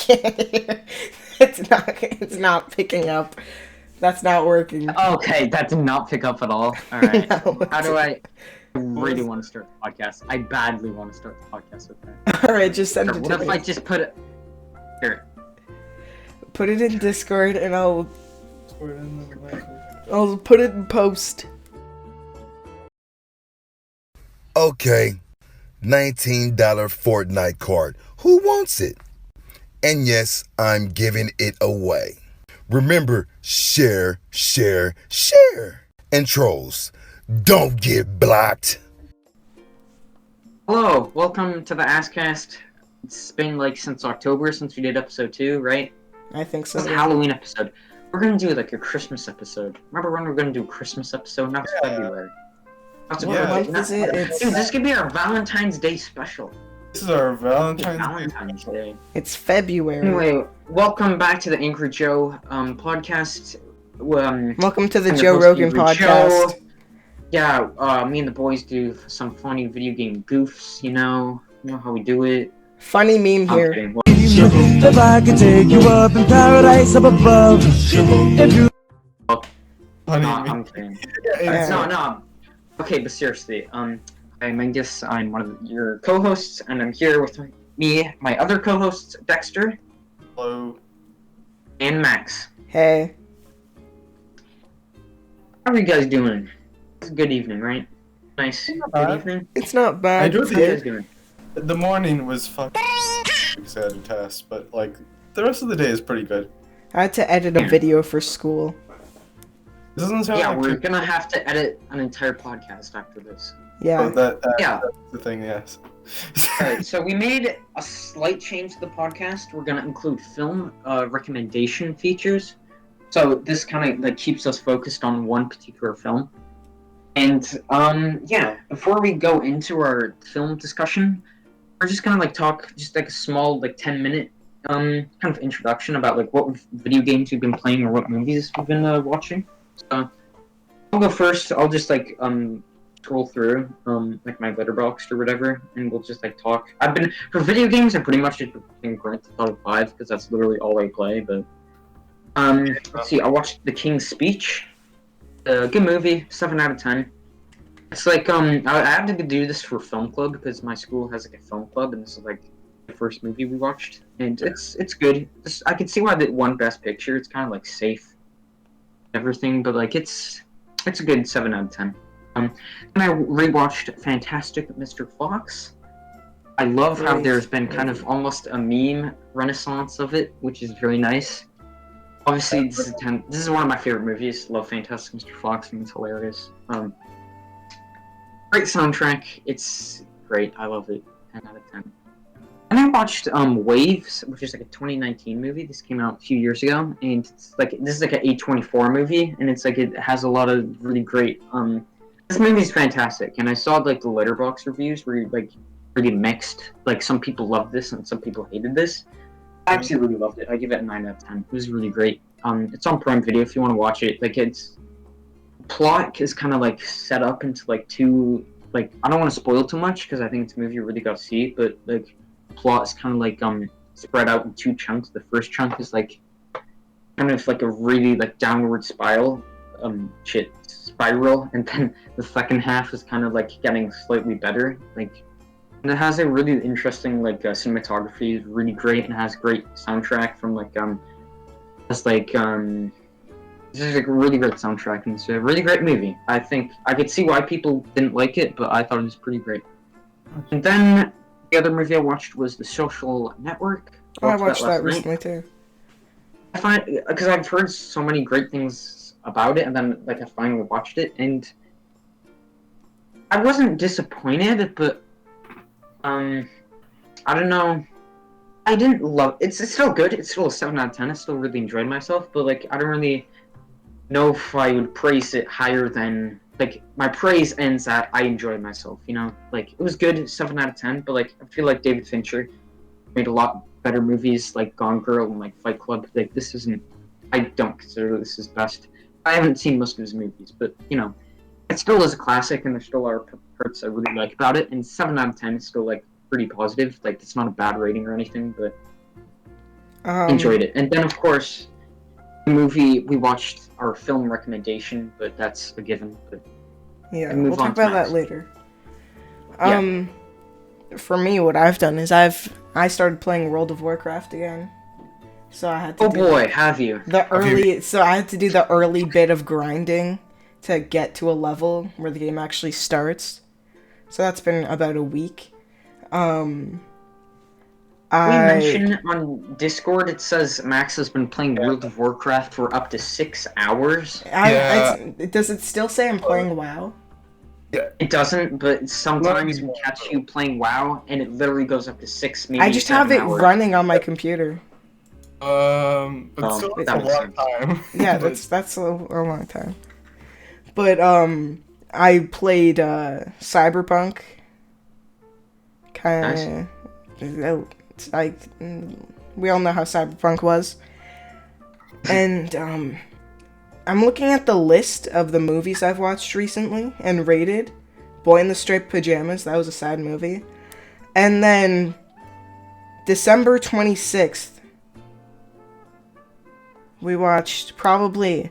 can't hear. It's not picking up. That's not working. Okay, that did not pick up at all. Alright. No, How do I really was want to start the podcast? I badly want to start the podcast with that. Alright, just send Sure, it what to if me. I just put it here? Put it in Discord and I'll Or in the microphone. put it in post. Okay, $19 Fortnite card. Who wants it? And yes, I'm giving it away. Remember, share, share, share. And trolls, don't get blocked. Hello, welcome to the AssCasst. It's been like since October since we did episode 2, right? I think so. This is a Halloween episode. We're gonna do like a Christmas episode. Remember when we were gonna do a Christmas episode? Now it's February. That's What Yeah. month is it? Dude, this could be our Valentine's Day special. This is our Valentine's Day. Valentine's Day. It's February. Anyway, welcome back to the Angry Joe podcast. Welcome to the I'm your Joe host, Rogan Angry podcast. Joe. Yeah, me and the boys do some funny video game goofs. You know how we do it. Funny meme I'm here. kidding. If I could take you up in paradise up above, if you Honey, No, I'm kidding. Yeah. No. Okay, but seriously, I'm Angus. I'm one of your co-hosts, and I'm here with my other co-hosts, Dexter hello. and Max. Hey. How are you guys doing? It's a good evening, right? Nice. bad. Good evening. It's not I bad. do It's How are you good. guys doing? The morning was fucking because I had a test, but like the rest of the day is pretty good. I had to edit a video for school. This doesn't sound Yeah, like we're gonna have to edit an entire podcast after this. Yeah. Yeah. That's the thing. Yes. Alright, so we made a slight change to the podcast. We're gonna include film recommendation features. So this kind of like keeps us focused on one particular film. And yeah, before we go into our film discussion, we're just gonna like talk just like a small like 10-minute kind of introduction about like what video games we've been playing or what movies we've been watching. So I'll go first. I'll just like scroll through like my letterboxd or whatever, and we'll just like talk. I've been for video games. I've pretty much just been Grand Theft Auto 5 because that's literally all I play. But let's see. I watched The King's Speech. Good movie. 7 out of 10. It's like I had to do this for film club because my school has like a film club, and this is like the first movie we watched, and it's good. I can see why it won Best Picture. It's kind of like safe, everything, but like it's a good 7 out of 10. And I rewatched Fantastic Mr. Fox. I love how there's been kind of almost a meme renaissance of it, which is very nice. Obviously, this is one of my favorite movies. Love Fantastic Mr. Fox, I think it's hilarious. Great soundtrack. It's great. I love it. 10 out of 10. And I watched Waves, which is like a 2019 movie. This came out a few years ago, and it's like this is like an A24 movie, and it's like it has a lot of really great. This movie's fantastic, and I saw like the Letterboxd reviews were like really mixed. Like some people loved this, and some people hated this. I actually really loved it. I give it a 9 out of 10. It was really great. It's on Prime Video if you want to watch it. Like it's plot is kind of like set up into like two like I don't want to spoil too much because I think it's a movie you really got to see, but like plot is kind of like spread out in two chunks. The first chunk is like kind of like a really like downward spiral spiral, and then the second half is kind of like getting slightly better, like, and it has a really interesting like cinematography is really great and has great soundtrack from like it's like this is like a really great soundtrack, and it's a really great movie. I think I could see why people didn't like it, but I thought it was pretty great. And then the other movie I watched was The Social Network. Oh, I watched that last night. recently too. I find because I've heard so many great things about it, and then like I finally watched it, and I wasn't disappointed, but I don't know. I didn't love it's still good. It's still a 7 out of 10. I still really enjoyed myself, but like I don't really know if I would praise it higher than like my praise ends at I enjoyed myself. You know, like it was good, 7 out of 10, but like I feel like David Fincher made a lot better movies like Gone Girl and like Fight Club. Like this isn't. I don't consider this his best. I haven't seen most of his movies, but you know, it still is a classic, and there still are parts I really like about it. And 7 out of 10 is still like pretty positive. Like it's not a bad rating or anything, but Enjoyed it. And then, of course, the movie, we watched our film recommendation, but that's a given. But Yeah, move we'll talk on to about that Max. later. Yeah. For me, what I've done is I started playing World of Warcraft again. So I had to Oh do boy, have you? so I had to do the early bit of grinding to get to a level where the game actually starts. So that's been about a week. We I mentioned on Discord, it says Max has been playing World of Warcraft for up to 6 hours. does it still say I'm playing WoW? It doesn't, but sometimes we catch you playing WoW, and it literally goes up to 6, maybe I just have 7 it hours. running on my computer. But still, that that's a makes long sense. time. Yeah, But- that's a long time. But I played Cyberpunk. Kind of like we all know how Cyberpunk was. And I'm looking at the list of the movies I've watched recently and rated. Boy in the Striped Pajamas, that was a sad movie. And then December 26th, we watched probably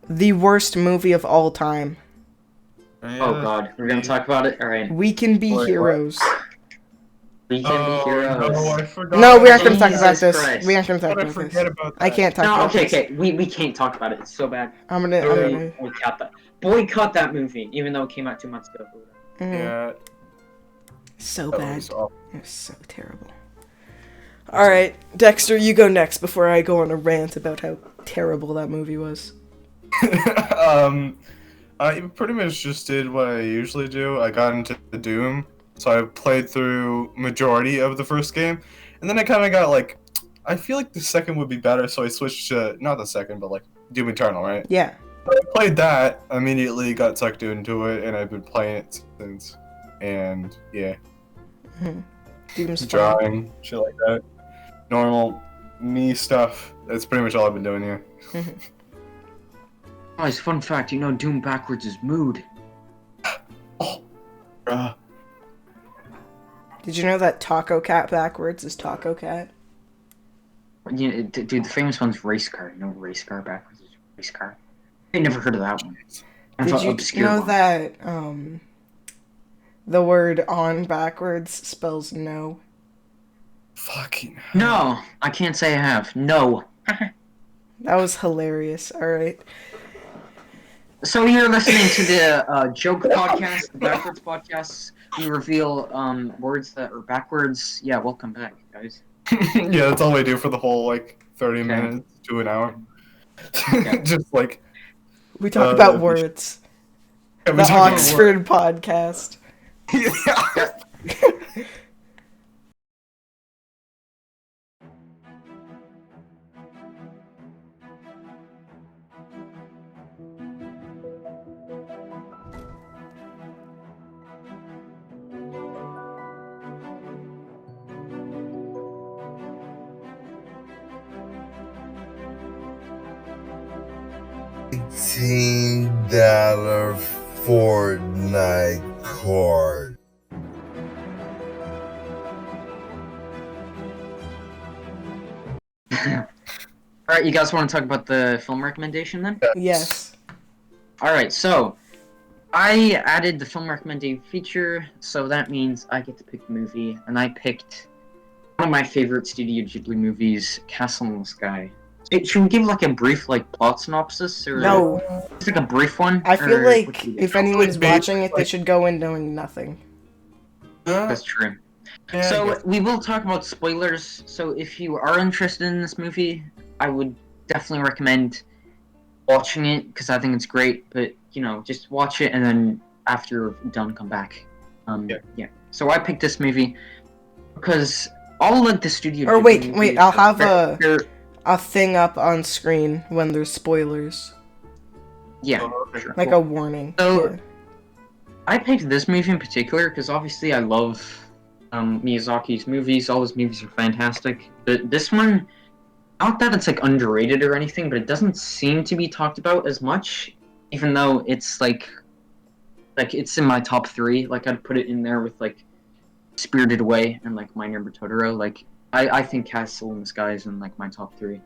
the worst movie of all time. Oh god, we're gonna talk about it? Alright. We Can Be Wait, what? Heroes. We can be heroes. No, I forgot. No, we aren't going to talk Jesus about this. Christ. We aren't going to How talk did I about this. forget about that? I can't talk No, about okay, this. okay. We can't talk about it. It's so bad. I'm gonna. Boycott that. Boycott that movie, even though it came out 2 months ago. Yeah, So that bad. was awful. It was so terrible. Alright, Dexter, you go next before I go on a rant about how terrible that movie was. I pretty much just did what I usually do. I got into the Doom, so I played through majority of the first game, and then I kind of got like, I feel like the second would be better, so I switched to not the second, but like Doom Eternal, right? Yeah. I played that, immediately got sucked into it, and I've been playing it since. And yeah, Doom's fun. drawing, shit like that, normal me stuff. That's pretty much all I've been doing here. Guys, fun fact, you know Doom backwards is mood. Bruh. Did you know that Taco Cat backwards is Taco Cat? Yeah, dude, the famous one's race car. You know race car backwards is race car. I never heard of that one. Did you Obscure know one. that the word on backwards spells no? Fucking hell. No, I can't say I have. No. That was hilarious. Alright. So you're listening to the joke podcast, the backwards podcasts. We reveal words that are backwards. Yeah, welcome back, guys. Yeah, that's all I do for the whole like 30 Okay. minutes to an hour. Okay. Just like We talk about we words. yeah, we The talk about Oxford podcast. Yeah. $18 Fortnite card. Alright, you guys want to talk about the film recommendation then? Yes. Alright, so I added the film recommendation feature, so that means I get to pick the movie, and I picked one of my favorite Studio Ghibli movies, Castle in the Sky. Should we give like a brief like plot synopsis, or No. just like a brief one? I feel or like what do you if think? anyone's Like, watching it, they like- should go in knowing nothing. That's true. Yeah, I So guess. we will talk about spoilers. So if you are interested in this movie, I would definitely recommend watching it because I think it's great. But you know, just watch it and then after you're done, come back. Yeah. So I picked this movie because all like the studio. Or Ghibli wait, movies I'll are have they're- a thing up on screen when there's spoilers. yeah. Oh, okay, sure. Like cool. a warning. So- Yeah. I picked this movie in particular because obviously I love Miyazaki's movies. All his movies are fantastic. But this one, not that it's like underrated or anything, but it doesn't seem to be talked about as much, even though it's like it's in my top 3. Like I'd put it in there with like Spirited Away and like My Neighbor Totoro. Like I think Castle in the Sky is in like my top 3.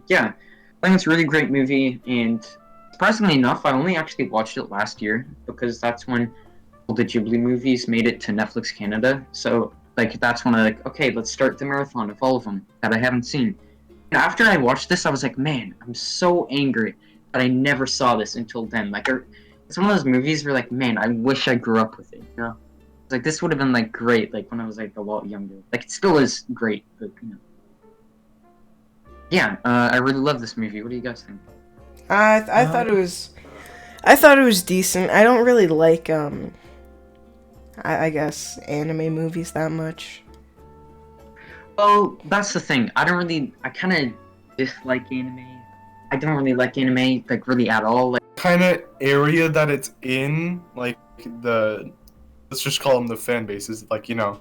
Yeah, I think it's a really great movie, and surprisingly enough, I only actually watched it last year because that's when all the Ghibli movies made it to Netflix Canada. So like that's when I like, okay, let's start the marathon of all of them that I haven't seen. And after I watched this, I was like, man, I'm so angry that I never saw this until then. Like, it's one of those movies where like, man, I wish I grew up with it. You know, like this would have been like great, like when I was like a lot younger. Like it still is great, but you know. Yeah, I really love this movie. What do you guys think? I thought it was decent. I don't really like I guess anime movies that much. Well, that's the thing. I kind of dislike anime. I don't really like anime, like, really at all. Like, Kind of area that it's in, like let's just call them the fan bases, like you know.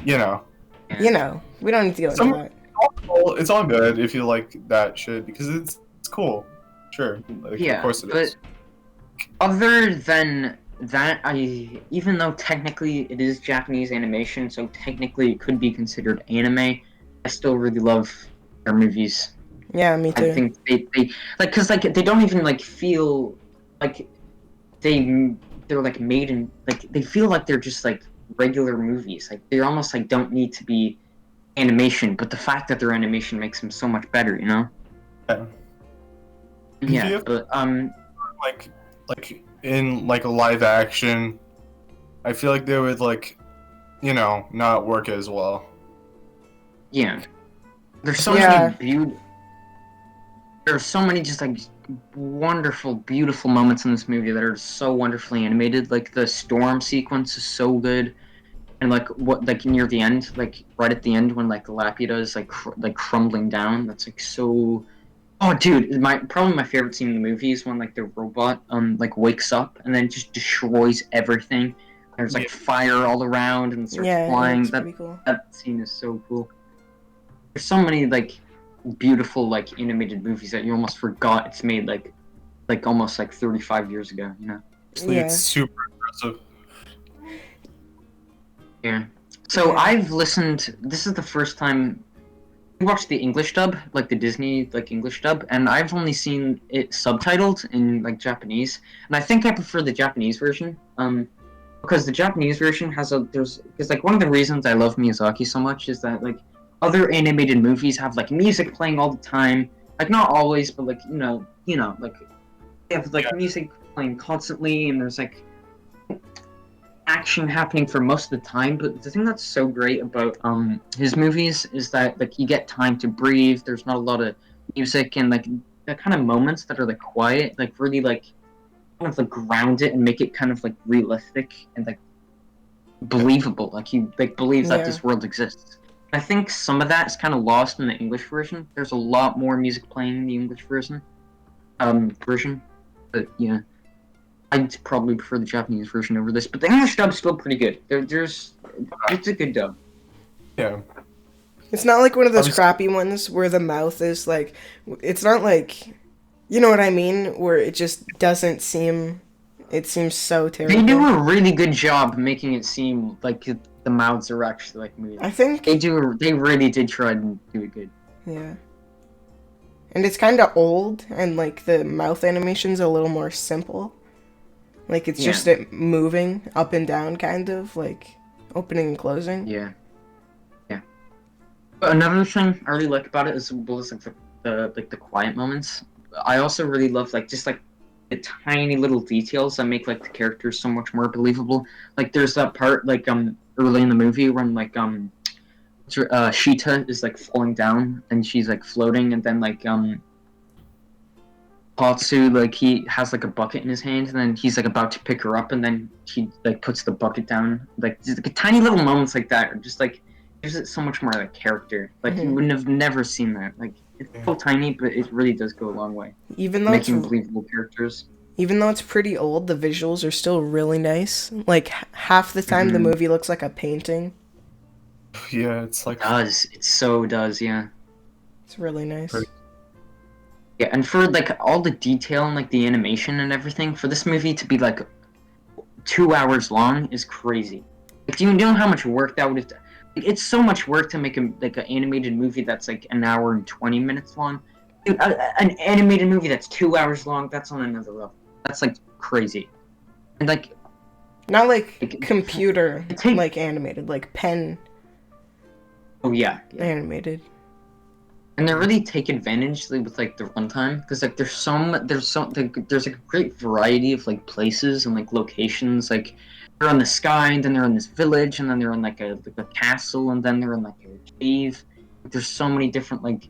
You know, we don't need to go into that. It's all good if you like that shit because it's cool. Sure, like, yeah, of course it but is. other than that, even though technically it is Japanese animation, so technically it could be considered anime, I still really love their movies. Yeah, me too. I think they like, cause like they don't even like feel like they're like made in, like they feel like they're just like regular movies. Like they're almost like don't need to be animation, but the fact that they're animation makes them so much better, you know? Yeah. Yeah, Yeah. but Like in like a live action, I feel like they would like, you know, not work as well. yeah. There's so Yeah. there's so many just like wonderful, beautiful moments in this movie that are so wonderfully animated. Like the storm sequence is so good, and like what like near the end, like right at the end when like Lapida is like like crumbling down. That's like so. Oh, dude, probably my favorite scene in the movie is when like the robot like wakes up and then just destroys everything. There's like fire all around and starts Yeah, flying. it's pretty cool. That scene is so cool. There's so many like beautiful like animated movies that you almost forgot it's made like almost like 35 years ago, you know? Actually, Yeah. it's super impressive. Yeah. So Yeah. I've listened. This is the first time I watched the English dub, like the Disney like English dub, and I've only seen it subtitled in like Japanese, and I think I prefer the Japanese version. Because the Japanese version has because like one of the reasons I love Miyazaki so much is that like other animated movies have like music playing all the time, like not always, but like like they have like music playing constantly, and there's like action happening for most of the time. But the thing that's so great about his movies is that like you get time to breathe. There's not a lot of music, and like the kind of moments that are like quiet, like really like kind of like ground it and make it kind of like realistic and like believable. Like you like believe that Yeah. this world exists. I think some of that is kind of lost in the English version. There's a lot more music playing in the English version. But yeah, I'd probably prefer the Japanese version over this. But the English dub's still pretty good. It's a good dub. Yeah. It's not like one of those Obviously- crappy ones where the mouth is like, it's not like, you know what I mean? Where it just doesn't seem, it seems so terrible. They do a really good job making it seem like the mouths are actually like moving. I think, They really did try and do it good. yeah. And it's kind of old, and like the mouth animation's a little more simple. Like it's just it moving up and down, kind of like opening and closing. Yeah. But another thing I really like about it is like the quiet moments. I also really love like just like the tiny little details that make like the characters so much more believable. Like there's that part like early in the movie when like Sheeta is like falling down and she's like floating, and then like Patsu, like he has like a bucket in his hand and then he's like about to pick her up, and then he like puts the bucket down. Like just like tiny little moments like that are just like gives it so much more like character. Like you wouldn't have never seen that. Like it's so tiny, but it really does go a long way. Even though Making it's believable characters. even though it's pretty old, the visuals are still really nice. Like half the time the movie looks like a painting. Yeah, it's like It so does, yeah. It's really nice. Right. Yeah, and for like all the detail and like the animation and everything, for this movie to be like 2 hours long is crazy. Like, do you know how much work that would have it's so much work to make an animated movie that's like an hour and 20 minutes long. Dude, an animated movie that's 2 hours long, that's on another level. That's like crazy. And like Not like computer, like animated, like pen oh yeah. animated. And they really take advantage with like the runtime because like there's like a great variety of like places and like locations. Like they're on the sky, and then they're in this village, and then they're in like a castle, and then they're in like a cave. Like, there's so many different like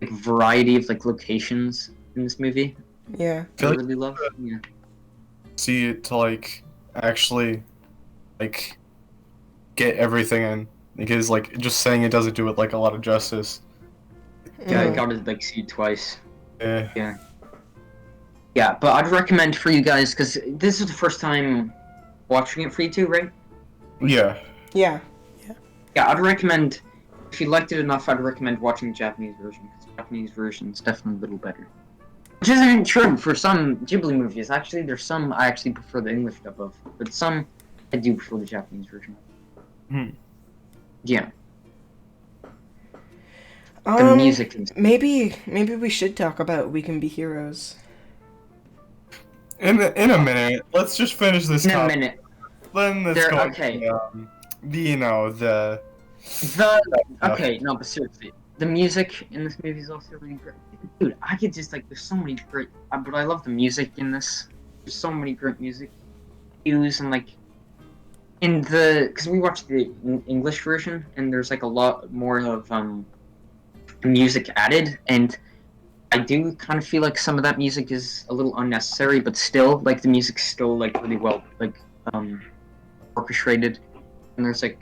variety of like locations in this movie. Yeah. I really love. Yeah. See it to like actually like get everything in, because like just saying it doesn't do it like a lot of justice. Yeah, I Mm. got to like see it twice. Yeah. Yeah, but I'd recommend for you guys because this is the first time watching it for you two, right? Yeah. Yeah. Yeah, I'd recommend if you liked it enough, I'd recommend watching the Japanese version because the Japanese version is definitely a little better. Which isn't true for some Ghibli movies. Actually, there's some I actually prefer the English dub of, but some I do prefer the Japanese version. Hmm. Yeah, the music. Maybe we should talk about We Can Be Heroes. In a minute, let's just finish this In a topic. minute, Then let's There- go. okay. The okay, no, but seriously, the music in this movie is also really great. Dude, I could just like, there's so many great, but I love the music in this. There's so many great music cues and like in the because we watched the English version and there's like a lot more of music added, and I do kind of feel like some of that music is a little unnecessary, but still like the music's still like really well like orchestrated, and there's like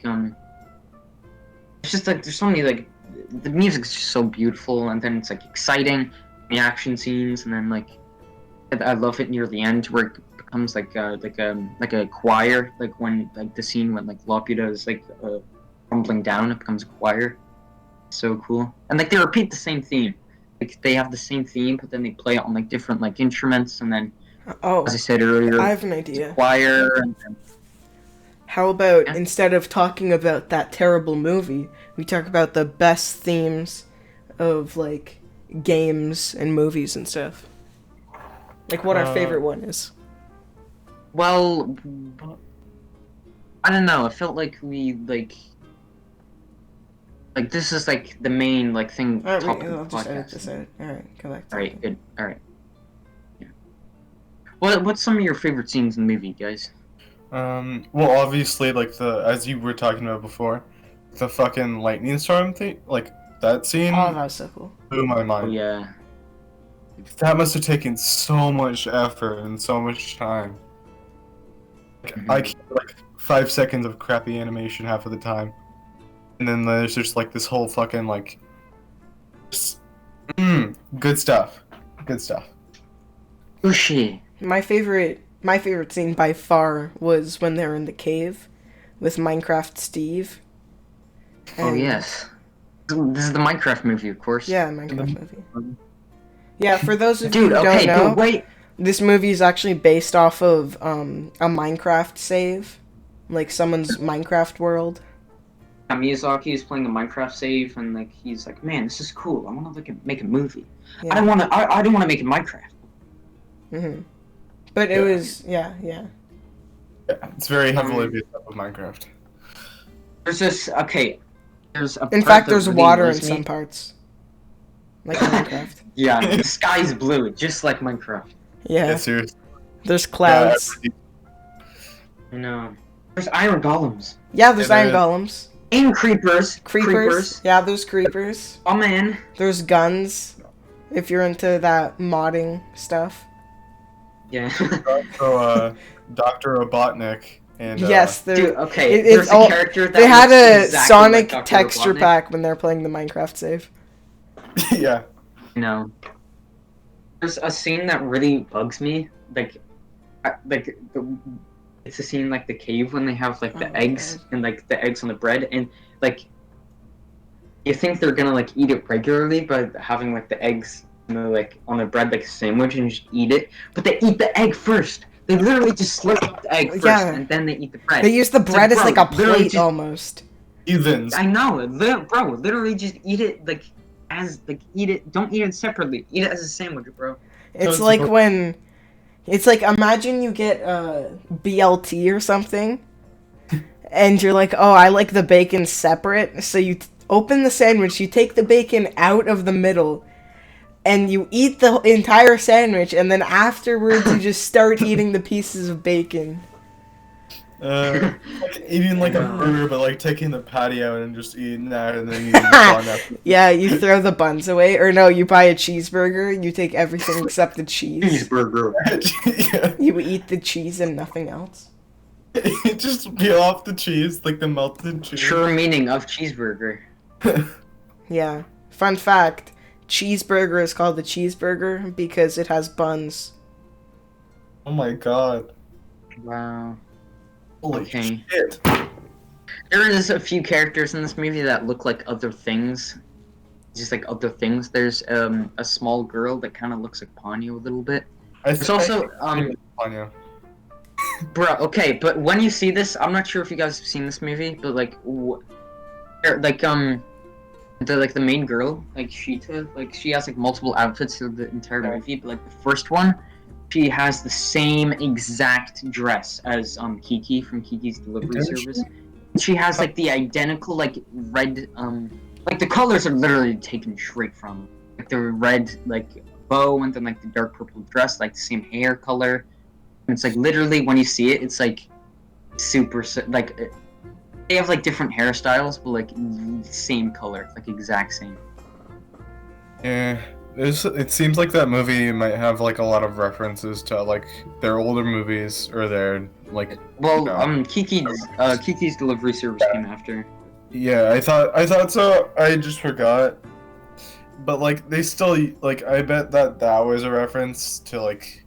it's just like there's so many like the music's just so beautiful, and then it's like exciting, the action scenes, and then like I love it near the end where it becomes like a choir, like when like the scene when like Laputa is like rumbling down, it becomes a choir. So cool, and like they repeat the same theme, like they have the same theme, but then they play it on like different like instruments, and then Oh, as I said earlier, I have an idea. choir. And How about Yeah. instead of talking about that terrible movie, we talk about the best themes of like games and movies and stuff? Like what our favorite one is. well, I don't know. I felt like we like this is like the main like thing. Alright, topic I'll of the just edit podcast. this out. Alright, go back to All right, it. good. All right. Yeah. What's some of your favorite scenes in the movie, guys? well, obviously, like as you were talking about before, the fucking lightning storm thing, like that scene Oh, that was so cool. blew my Oh mind. yeah. That must have taken so much effort and so much time. Like, Mhm. I can't, like 5 seconds of crappy animation half of the time, and then there's just like this whole fucking like, just, good stuff, good stuff. Ushi. My favorite scene by far was when they're in the cave with Minecraft Steve. Oh And- yes. This is the Minecraft movie, of course. Yeah, Minecraft movie. Yeah, for those of you Dude, who okay, don't know, dude, wait. this movie is actually based off of a Minecraft save, like someone's Minecraft world. Miyazaki is playing a Minecraft save, and like he's like, man, this is cool. I want to like make a movie. Yeah. I don't want to. I don't want to make a Minecraft. hmm But it Yeah. was yeah. Yeah, it's very heavily based off of Minecraft. There's this. Okay. There's a. In part fact, that there's really water in annoys me. some parts, like in Minecraft. Yeah, the sky's blue, just like Minecraft. Yeah, Yeah, seriously. there's clouds. I know. There's iron golems. Yeah, there's Yeah, iron there- golems. And creepers. Creepers. Yeah, there's creepers. Oh man. There's guns. If you're into that modding stuff. Yeah. So, Dr. Robotnik and Yes, there. Dude, okay. It- there's it's a all- character that They had looks a exactly Sonic like Dr. texture Robotnik. pack when they're playing the Minecraft save. yeah, No. There's a scene that really bugs me. It's a scene like the cave when they have like the Oh, eggs God. and like the eggs on the bread, and like you think they're gonna like eat it regularly by having like the eggs like on the bread like a sandwich and just eat it, but they eat the egg first. They literally just slurp up the egg first Yeah. and then they eat the bread. They use the It's bread as like a bro, literally plate just- almost. Heathens. I know, bro. Literally, just eat it eat it. Don't eat it separately. Eat it as a sandwich, bro. It's So like when, it's like imagine you get BLT or something, and you're like, oh, I like the bacon separate. So you open the sandwich, you take the bacon out of the middle, and you eat the entire sandwich, and then afterwards you just start eating the pieces of bacon. Like eating like a burger, but like taking the patty out and just eating that, and then eating the bun after. Yeah, you throw the buns away, or no, you buy a cheeseburger, you take everything except the cheese. Cheeseburger. Yeah. You eat the cheese and nothing else. You just peel off the cheese, like the melted cheese. True meaning of cheeseburger. Yeah. Fun fact, cheeseburger is called a cheeseburger because it has buns. Oh my god. Wow. Holy Okay. shit. There is a few characters in this movie that look like other things. Just like other things. There's a small girl that kind of looks like Ponyo a little bit. There's also Ponyo. bro. Okay, but when you see this, I'm not sure if you guys have seen this movie, but like, the main girl, like Sheeta, like she has like multiple outfits through the entire movie, but like the first one, she has the same exact dress as Kiki from Kiki's Delivery Service. She has like the identical like red like the colors are literally taken straight from like the red like bow and then like the dark purple dress, like the same hair color. And it's like literally when you see it, it's like super like they have like different hairstyles, but like same color, like exact same. Yeah. It seems like that movie might have like a lot of references to like their older movies or their like. Well, you know. Kiki's Delivery Service came after. Yeah, I thought so. I just forgot. But like they still like I bet that was a reference to like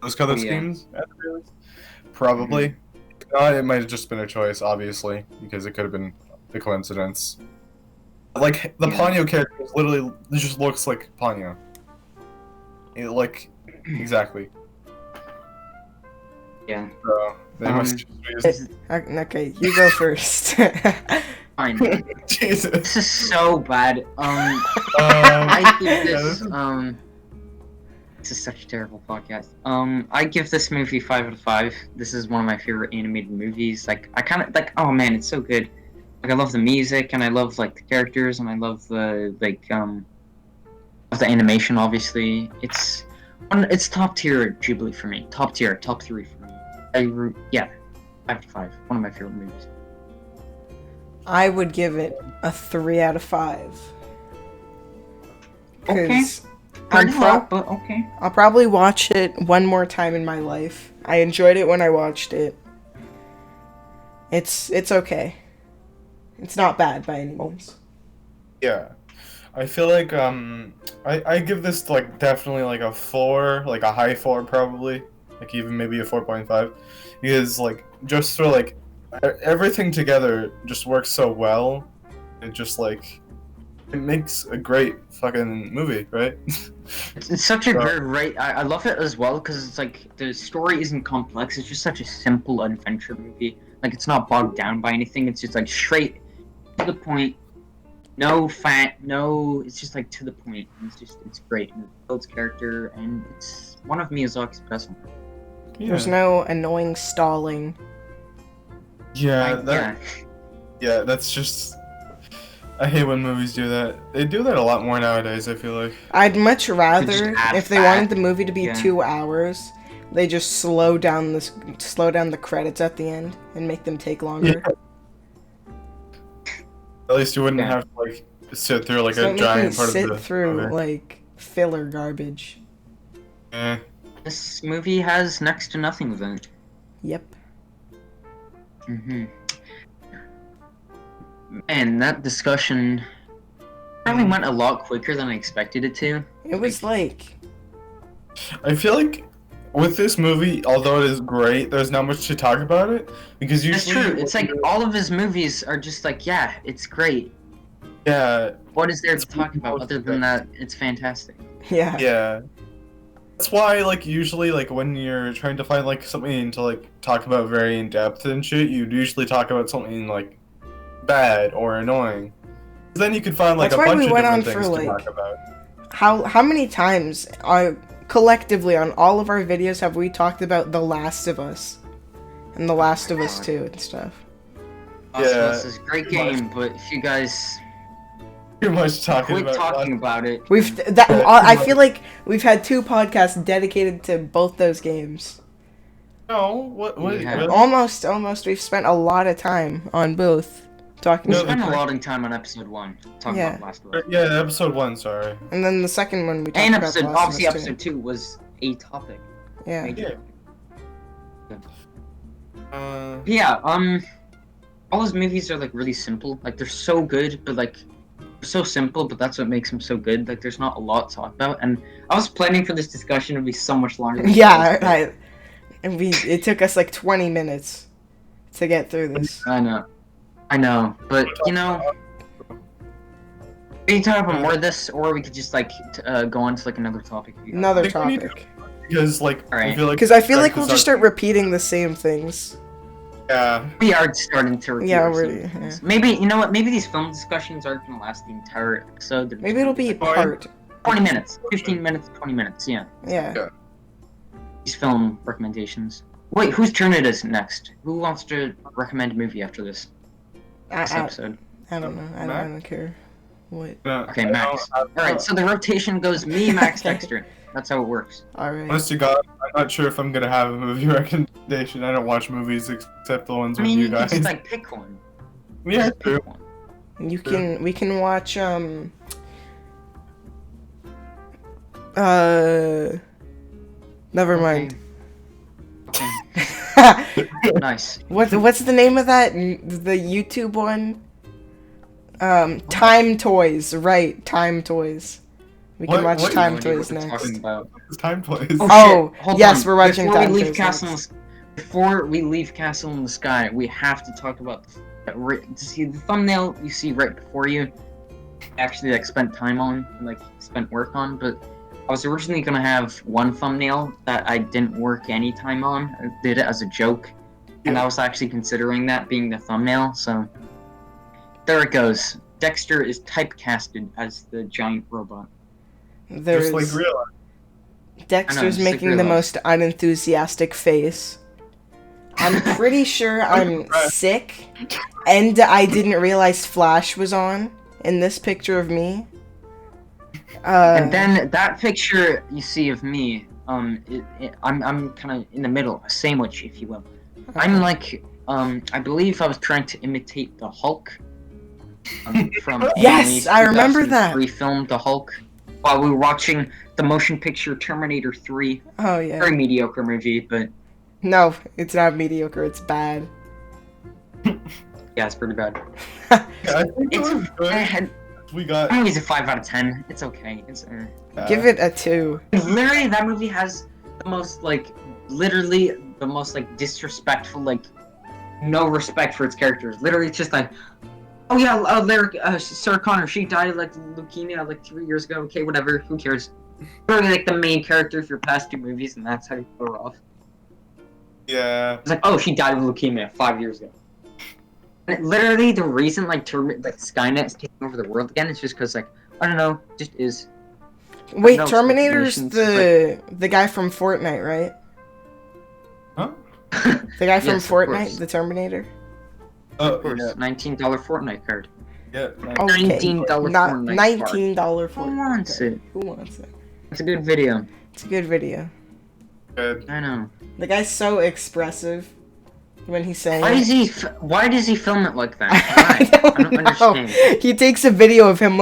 those color schemes. At the least. Probably. If not, it might have just been a choice, obviously, because it could have been a coincidence. Like the Ponyo character literally just looks like Ponyo. Like exactly. Yeah. So they must just Okay, you go first. Fine. Jesus. This is so bad. I give this this is such a terrible podcast. I give this movie 5 out of 5. This is one of my favorite animated movies. Like I kind of like, oh man, it's so good. Like I love the music and I love like the characters and I love the of the animation. Obviously, it's top tier Ghibli for me. Top 3 for me. 5 out of 5. One of my favorite movies. I would give it a 3 out of 5. Okay. Pretty low, but okay. I'll probably watch it one more time in my life. I enjoyed it when I watched it. It's okay. It's not bad by any means. Yeah. I feel like I give this like definitely like a 4, like a high 4 probably, like even maybe a 4.5, because like just for like everything together just works so well. It just like it makes a great fucking movie, right? It's such a great. I love it as well because it's like the story isn't complex. It's just such a simple adventure movie. Like it's not bogged down by anything. It's just like straight to the point. No fat, no. It's just like to the point. And it's great. And it builds character, and it's one of Miyazaki's best ones. Yeah. There's no annoying stalling. Yeah, that's just. I hate when movies do that. They do that a lot more nowadays, I feel like. I'd much rather, add if they fat. wanted the movie to be Yeah. 2 hours, they just slow down the credits at the end and make them take longer. At least you wouldn't Yeah. have to like sit through like So a giant make part me sit of the through movie. like filler garbage. Eh. This movie has next to nothing of it. Yep. Man, that discussion probably went a lot quicker than I expected it to. It was like I feel like with this movie, although it is great, there's not much to talk about it because It's usually true. It's like all of his movies are just like, yeah, it's great. yeah, What is there to talk about other than that? It's fantastic. yeah. yeah. That's why like usually like when you're trying to find like something to like talk about very in depth and shit, you'd usually talk about something like bad or annoying. Then you could find like That's a why bunch we of went different on for, things to like, talk about. How many times collectively on all of our videos have we talked about The Last of Us and The Last of Us 2 and stuff? Yeah, This is a great pretty much. game, but if you guys Too much talking quit about talking about it, I feel like we've had 2 podcasts dedicated to both those games. No, what Yeah. really? Almost. We've spent a lot of time on both talking we No, about, spent a like- lot of time on episode 1 talking Yeah. about Last of Us. Yeah, episode 1, sorry. and then the second one we talked And about episode, The Last obviously of Us 2. episode 2 was a topic. Yeah. Major Yeah. topic. Yeah, all those movies are like really simple. Like they're so good, but like so simple, but that's what makes them so good. Like there's not a lot to talk about. And I was planning for this discussion to be so much longer. than it was, Yeah, it took us like 20 minutes to get through this. I know, but you know, we can talk about more of this, or we could just like go on to like another topic. if you guys Another I think we need topic. Because like Alright. I feel like Because I feel like we'll just start repeating the same things. Yeah. We are starting to repeat Yeah, ourselves. we're- yeah. Maybe you know what? Maybe these film discussions aren't gonna last the entire episode. They're Maybe it'll be a Fine. part. 20 minutes, 15 minutes, 20 minutes. Yeah, Yeah. these film recommendations. Wait, whose turn it is next? Who wants to recommend a movie after this I episode? don't know. I don't care. What? Okay, Max. Alright, so the rotation goes me, Max, Okay. Dexter. That's how it works. Alright. Honest to God, I'm not sure if I'm gonna have a movie recommendation. I don't watch movies except the ones I with mean, you you can guys. just like pick one. Yeah, Just true. pick one. We can watch, never mind. Okay. Nice. What's the name of that? The YouTube one? Time Toys, right, Time Toys. We can watch What- Time No idea Toys what they're next. talking about. It's time plays. Oh, shit, hold yes, on. we're watching Before Time we leave Toys Castle next. Before we leave Castle in the Sky, we have to talk about see the thumbnail you see right before you. Actually, like spent time on, like spent work on, but I was originally gonna have one thumbnail that I didn't work any time on. I did it as a joke, and Yeah. I was actually considering that being the thumbnail. So there it goes. Dexter is typecasted as the giant robot. There's Just like real. Dexter's just like making the real most unenthusiastic face. I'm pretty sure I'm impressed. sick, and I didn't realize Flash was on in this picture of me. And then that picture you see of me, I'm kind of in the middle, a sandwich, if you will. I'm like, I believe I was trying to imitate the Hulk. From Yes, I remember that. 2003 film, The Hulk, while we were watching the motion picture Terminator 3. Oh yeah. Very mediocre movie, but No, it's not mediocre. It's bad. yeah, it's pretty bad. Yeah, I think it It's was good. bad. We got. I movie's a 5 out of 10. It's okay. It's Give it a 2. literally that movie has the most literally the most disrespectful, no respect for its characters. Literally, it's just like, oh yeah, Sarah Connor, she died of leukemia 3 years ago. Okay, whatever. Who cares? Literally the main character for your past 2 movies, and that's how you put her off. Yeah. It's like, oh, she died of leukemia 5 years ago. And literally, the reason Skynet is taking over the world again is just because I don't know, just is. Wait, No, Terminator's speculations, the guy from Fortnite, right? Huh? The guy from Yes, of course. Fortnite, the Terminator. Oh, Of course, yeah. $19 Fortnite card. Yeah. Okay, $19 not Fortnite $19 Fortnite. Who wants it? Who wants it? It's a good video. It's a good video. Good. I know. The guy's so expressive when he's saying. Why it. does he? Why does he film it like that? I Why? don't know. understand. He takes a video of him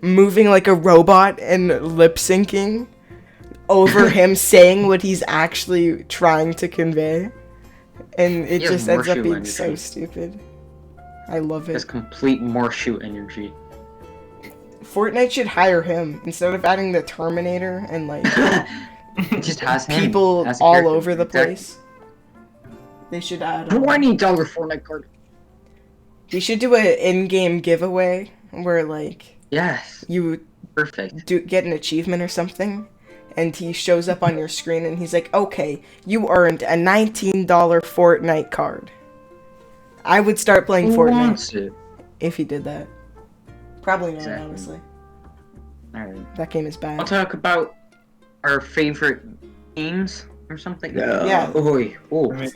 moving like a robot and lip syncing over him saying what he's actually trying to convey, and it He has just ends up Morshu being so energy. stupid. I love Has it. complete Morshu energy. Fortnite should hire him instead of adding the Terminator and It just has him people as a all character. over the Exactly. place. They should add. $20 Fortnite card. We should do an in-game giveaway where Yes. you Perfect. get an achievement or something, and he shows up on your screen and he's like, "Okay, you earned a $19 Fortnite card." I would start playing Who Fortnite wants it? if he did that. Probably not, Exactly. honestly. Alright. That game is bad. I'll talk about our favorite games or something. Yeah. Oh boy. Oh, I mean,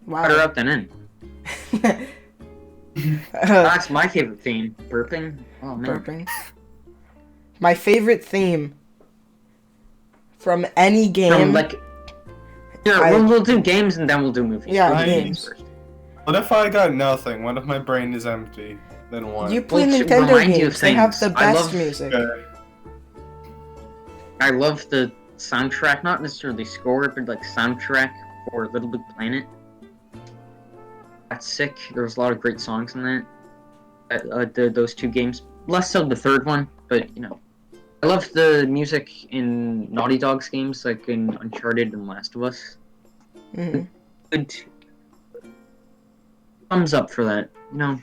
better Wow. up than in. Uh, That's my favorite theme. Burping. Oh man. burping. My favorite theme from any game. From like. Yeah, I- we'll do games and then we'll do movies. Yeah, We'll do games. first. What if I got nothing? What if my brain is empty? Then what? You play Well, to Nintendo remind you of games. They have things, the I best love- music. Okay. I love the soundtrack, not necessarily score, but like soundtrack for Little Big Planet. That's sick. There was a lot of great songs in that. Those two games. Less so the third one, but you know. I love the music in Naughty Dog's games, like in Uncharted and Last of Us. Mhm. Good. Thumbs up for that. You know,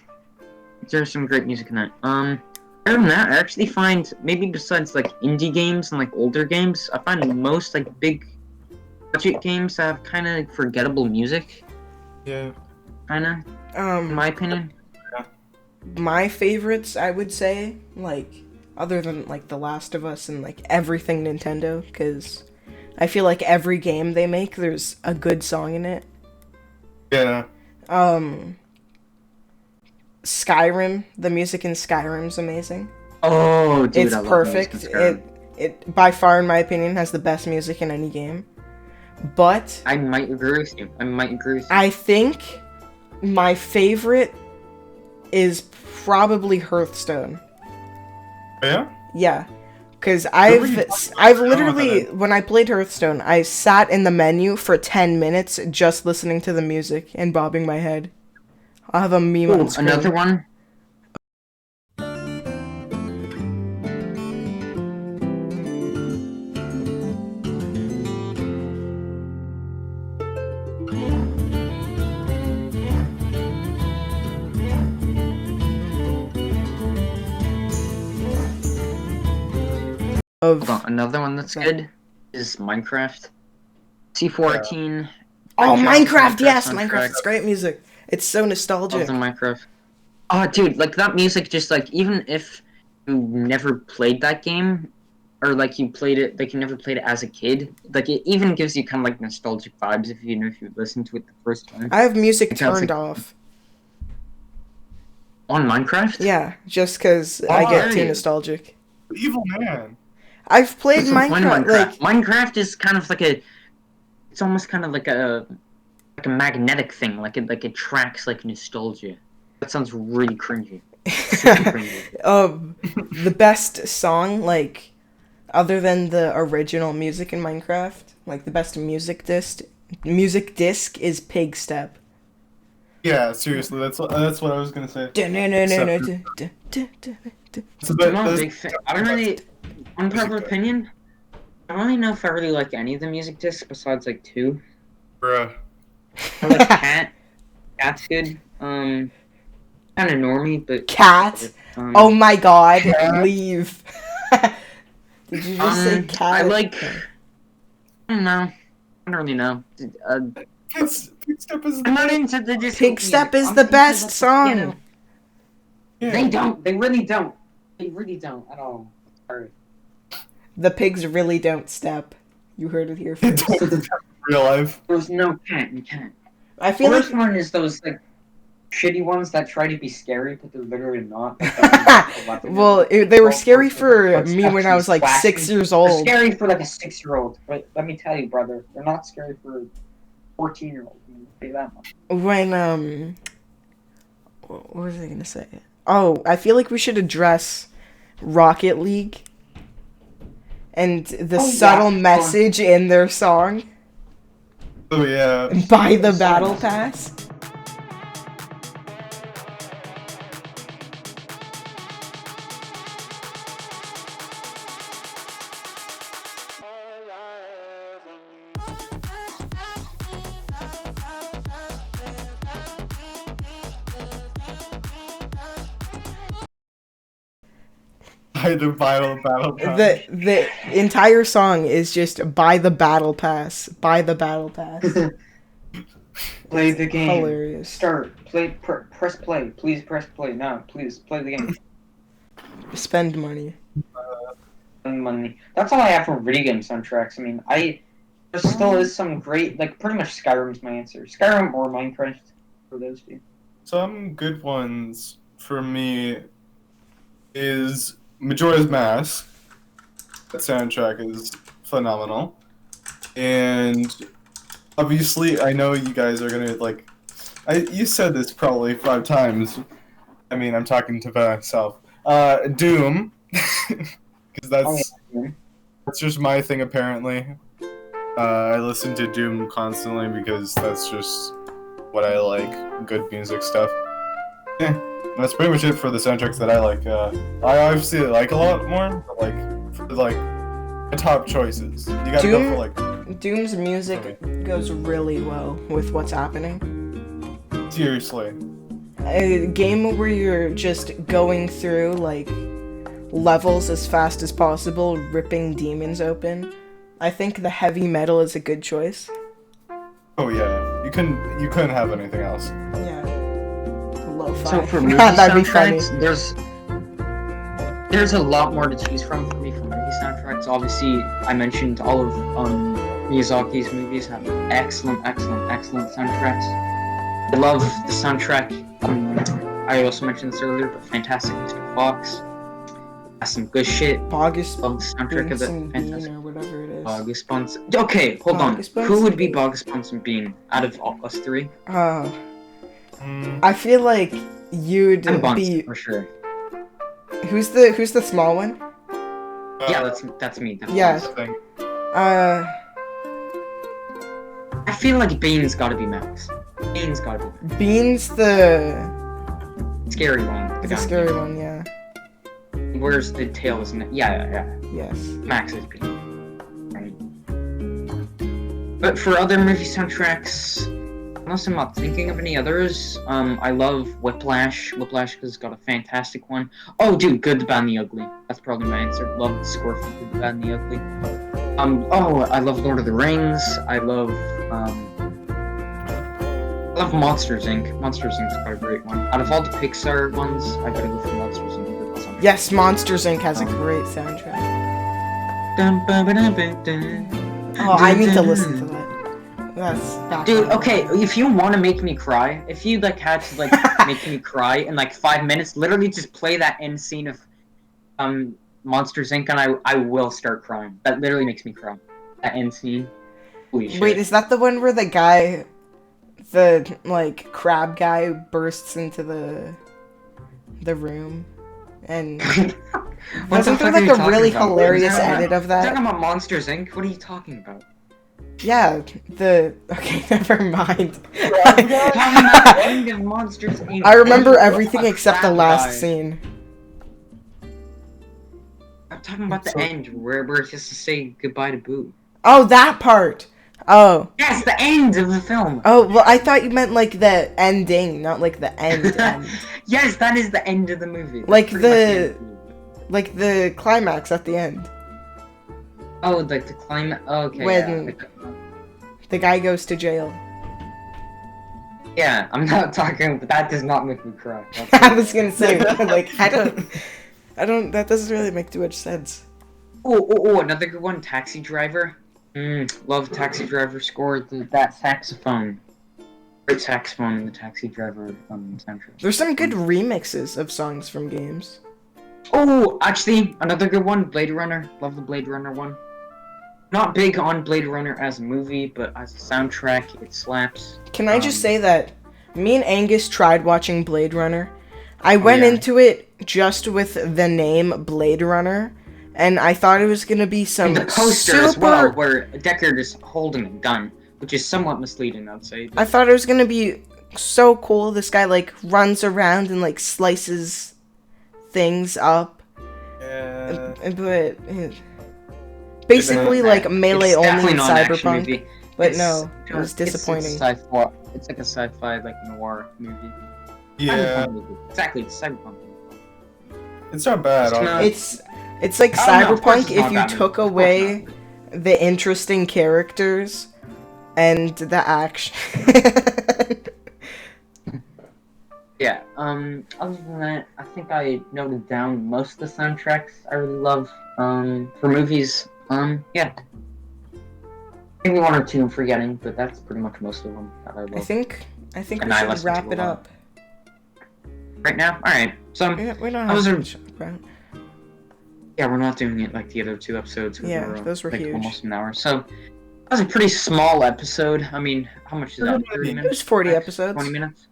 there's some great music in that. Other than that, I actually find maybe besides like indie games and like older games, I find most like big budget games have kind of forgettable music. Yeah. Kind of, in my opinion. My favorites, I would say, like, other than like The Last of Us and like everything Nintendo, because I feel like every game they make, there's a good song in it. Yeah. Skyrim, the music in Skyrim's amazing. Oh, dude, It's I love perfect. music in Skyrim. It by far, in my opinion, has the best music in any game. But I might agree with you. I think my favorite is probably Hearthstone. Yeah? Yeah, because Really? I've literally, when I played Hearthstone, I sat in the menu for 10 minutes just listening to the music and bobbing my head. I'll have a meme on screen. Another one. Of Hold on, another one that's good is Minecraft. C14. oh, Minecraft Minecraft, yes, soundtrack. Minecraft is great music. It's so Love nostalgic. the Minecraft. Oh, dude, like that music, just like even if you never played that game, or like you played it, like you never played it as a kid, like it even gives you kind of like nostalgic vibes if you listen to it the first time I have music It sounds turned like- off. on Minecraft. Yeah, just because I get too Why? nostalgic. Evil man. I've played What's the point of Minecraft, like, Minecraft is kind of like it's almost kind of like a magnetic thing, like it attracts like nostalgia. That sounds really cringy. Super cringy. the best song, like, other than the original music in Minecraft, like the best music disc is Pig Step. Yeah, seriously, that's what I was gonna say. I'm not a big fan. I don't really, unpopular opinion, I don't really know if I really like any of the music discs besides like two. Bruh. I like Cat. Cat's good. Kind of normie, but Cat. Oh my god, leave. Did you just say cat? I like. I don't know. I don't really know. Pig Step is I'm not into the disco Pig Step music. is I'm the into best the song. piano. Yeah. They don't. They really don't. They really don't at all. Sorry. The pigs really don't step. You heard it here first. Real life. There's no cat in Cat. I The feel like worst one is those like shitty ones that try to be scary, but they're literally not. well, they were scary for me when I was like 6 years They're old. scary for like a 6-year-old, but let me tell you, brother, they're not scary for a 14-year-old. Say that much. When what was I gonna say? Oh, I feel like we should address Rocket League and the subtle message in their song Oh yeah. by the Battle Pass. By the battle pass. The entire song is just by the Battle Pass, by the Battle Pass. Play the game. Hilarious. Start. Press play. Please press play. No, please play the game. Spend money. Spend money. That's all I have for video game soundtracks. I mean, there still is some great, like, pretty much Skyrim's my answer. Skyrim or Minecraft for those two. Some good ones for me is Majora's Mask. That soundtrack is phenomenal. And obviously, I know you guys are gonna like. You said this probably 5 times. I mean, I'm talking to myself. Doom, because that's just my thing apparently. I listen to Doom constantly because that's just what I like. Good music stuff. Yeah, that's pretty much it for the soundtracks that I like. I obviously like a lot more, but like the top choices. You gotta go for like. Doom's music goes really well with what's happening. Seriously. A game where you're just going through like levels as fast as possible, ripping demons open. I think the heavy metal is a good choice. Oh yeah, you couldn't have anything else. Yeah. Lo-fi. So for movie That'd be funny. soundtracks, there's a lot more to choose from for me for movie soundtracks. Obviously, I mentioned all of Miyazaki's movies have excellent soundtracks. I love the soundtrack. I also mentioned this earlier, but Fantastic Mr. Fox has some good shit. Bogus Love the soundtrack of it. Bean Fantastic. or whatever it is. Bogus Buns. Okay, hold on. Bogus Buns? Who would be Bogus Buns and Bean out of us 3? I feel like you'd I'm Buns be. for sure. Who's the small one? Yeah, that's me. That's Yeah. Buns. Thing. I feel like Bean's gotta be Max. Bean's gotta be Bean's the scary one. the scary one, yeah. Where's the tail, isn't it? Yeah. Yes. Max is Bean. Right. But for other movie soundtracks, unless I'm not thinking of any others, I love Whiplash. Whiplash has got a fantastic one. Oh, dude, Good, the Bad, and the Ugly. That's probably my answer. Love the score for Good, the Bad, and the Ugly. I love Lord of the Rings. I love Monsters, Inc. Monsters, Inc. is quite a great one. Out of all the Pixar ones, I gotta go for Monsters, Inc. Yes, Monsters Inc. has a great soundtrack. Oh, I need to listen to that. That's back Dude, on. okay, if you want to make me cry, if you like had to like make me cry in like 5 minutes, literally just play that end scene of Monsters Inc. and I will start crying. That literally makes me cry. That end scene. Holy shit. Wait, is that the one where the guy, the like crab guy, bursts into the room? And wasn't there like a really hilarious edit of that? Talking about Monsters Inc. What are you talking about? Yeah, okay, never mind. Talking about the end of Monsters Inc. I remember everything except the last scene. I'm talking about the end where we're just to say goodbye to Boo. Oh, that part. Oh. Yes, the end of the film. Oh, well, I thought you meant like the ending, not like the end. Yes, that is the end of the movie. Like the climax at the end. Oh, like the climax. Oh, okay. When the guy goes to jail. Yeah, I'm not talking, but that does not make me cry. I was gonna say, like, I don't. That doesn't really make too much sense. Oh, another good one, Taxi Driver. Love Taxi Driver score. That saxophone. Great saxophone in the Taxi Driver soundtrack. There's some good remixes of songs from games. Oh, actually, another good one, Blade Runner. Love the Blade Runner one. Not big on Blade Runner as a movie, but as a soundtrack, it slaps. Can I just say that me and Angus tried watching Blade Runner. I went into it just with the name Blade Runner, and I thought it was gonna be some and the poster as well, where Deckard is holding a gun, which is somewhat misleading, I'd say. I thought it was gonna be so cool. This guy like runs around and like slices things up. Yeah. But basically like melee only in Cyberpunk. But no, it was disappointing. It's sci-fi. It's like a sci-fi like noir movie. Yeah. Exactly, it's Cyberpunk. It's not bad. It's like I don't know, of course Cyberpunk it's not if you bad. took away the interesting characters and the action. Yeah. Other than that, I think I noted down most of the soundtracks I really love. For movies. Yeah. Maybe one or two I'm forgetting, but that's pretty much most of them that I love. I think And we I should listen wrap to a it lot. up. Right now? Alright. So, We don't those have are- to talk about. yeah, we're not doing it like the other two episodes. Yeah, those were like huge. almost an hour. So, that was a pretty small episode. I mean, how much is that? 30 It minutes? It was 40 Max? episodes. 20 minutes?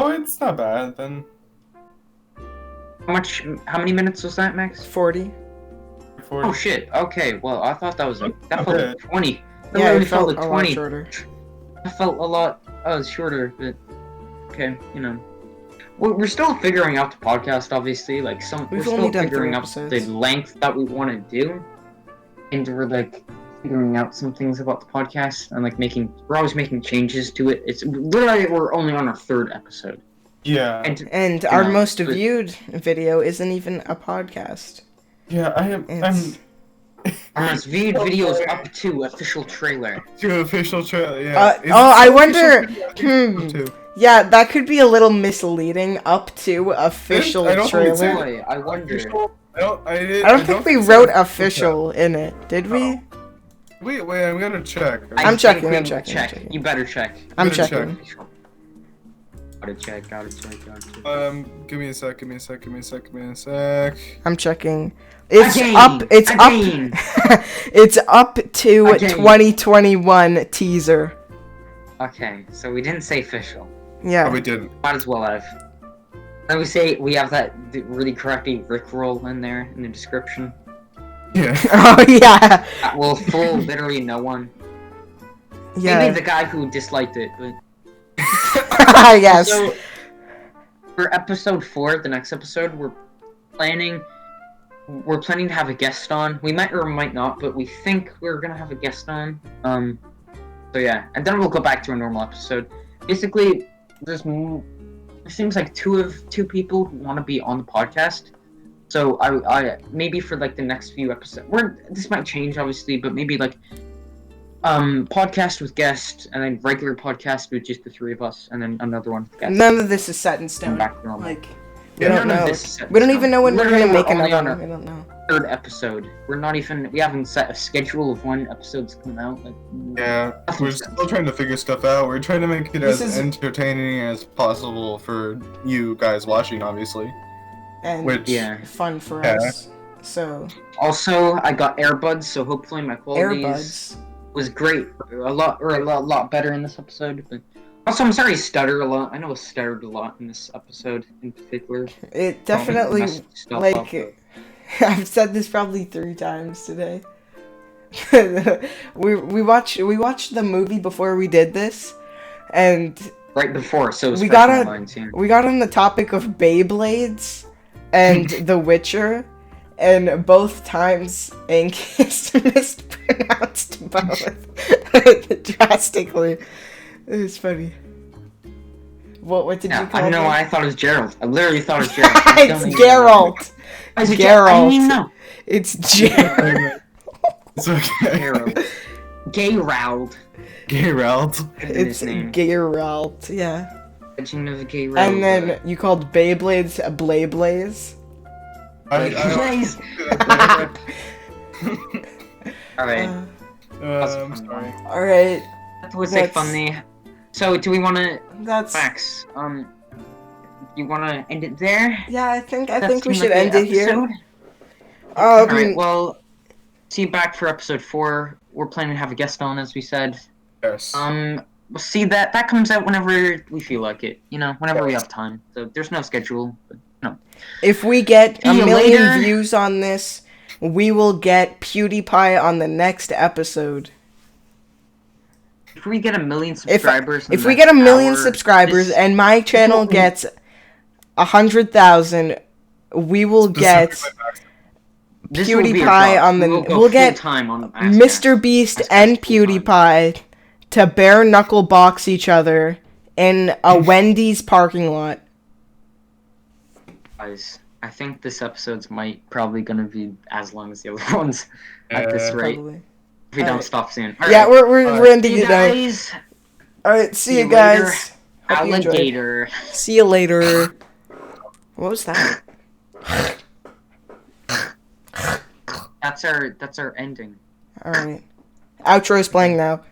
Oh, it's not bad then. How many minutes was that, Max? 40. 40. Oh shit. Okay. Well, I thought that was that felt Okay. like 20. That Yeah, literally it felt like a lot 20. shorter. I felt a lot shorter, but okay, you know. We're still figuring out the podcast, obviously. Like we're We've still only done 3 figuring out episodes. the length that we want to do, and we're like figuring out some things about the podcast, and like we're always making changes to it. It's literally we're only on our 3rd episode, Yeah. And our know, most but- viewed video isn't even a podcast. Yeah, I'm It's- our most viewed videos up to official trailer. to official trailer. Yeah. Is I it wonder- official video? Too? Yeah, that could be a little misleading. Up to official I don't think it's trailer. Boy, I wonder. Official? I I don't think we it's wrote official. official in it, did we? Wait, I'm gonna check. I I'm think checking, we I'm will checking, I'm Check. checking. You better check. I'm Better checking. Gotta check. Give me a sec. I'm checking. It's Again, up. It's again. up. It's up to Again. 2021 teaser. Okay, so we didn't say official. Yeah. Oh, we didn't. Might as well have. Then we say we have that really crappy Rickroll in there in the description. Yeah. Oh yeah. That will fool literally no one. Yeah. Maybe the guy who disliked it. But... Yes. So, for episode 4, the next episode, we're planning to have a guest on. We might or might not, but we think we're gonna have a guest on. So yeah, and then we'll go back to a normal episode. Basically, it seems like two people want to be on the podcast. So I maybe for like the next few episodes, this might change obviously, but maybe like podcast with guests, and then regular podcast with just the 3 of us, and then another one with guests. None of this is set in And stone. back to normal. Like we Yeah, don't none of know. this is set We don't in even stone. know when we're Literally, gonna make only another on one. We don't know. 3rd episode. We haven't set a schedule of when episodes come out. Like, Yeah, we're still trying to figure stuff out. We're trying to make it This as is- entertaining as possible for you guys watching, obviously. And Which- Yeah. fun for Yeah. us. So Also, I got earbuds, so hopefully my quality earbuds. was great. A lot better in this episode. But also, I'm sorry I stutter a lot. I know I stuttered a lot in this episode in particular. It definitely Messed stuff like up, but- I've said this probably 3 times today. we watched the movie before we did this, and right before, so it was we fresh got in my a- mind, yeah. we got on the topic of Beyblades and The Witcher, and both times Angus mispronounced both drastically. It was funny. What did you Yeah, call I don't know them? why I thought it was Gerald. I literally thought it was Gerald. I don't It's even know. Geralt. I was like, Geralt. I didn't even know. It's Geralt. It's okay. Gerald. Gerald. Geralt. It's His name. Geralt. Yeah. Legend of Gerald. And then you called Beyblades a Blaze. Blaze. I Alright. I'm sorry. All right. That was like That's- funny. So, do we want to, That's Max? You want to end it there? yeah. I think we That should seemed like end the it here. episode? Alright, well, see you back for episode 4. We're planning to have a guest on, as we said. Yes. We'll see that comes out whenever we feel like it. You know, whenever we have time. So there's no schedule. But no. If we get See a you million later. views on this, we will get PewDiePie on the next episode. If we get 1 million subscribers, in If the we get a next million hour, subscribers this- and my channel gets 100,000, we will get this will be our PewDiePie job. on the. We will go We'll get full-time on Mr. AssCasst. Beast AssCasst and full-time. PewDiePie to bare knuckle box each other in a Wendy's parking lot. Guys, I think this episode's probably gonna be as long as the other ones at this rate. Probably. if we don't Alright. stop soon. Yeah, Alright. we're ending See it now. guys. Alright, see you later, guys. Hope you enjoyed. alligator. See you later. What was that? That's our ending. Alright. Outro's playing now.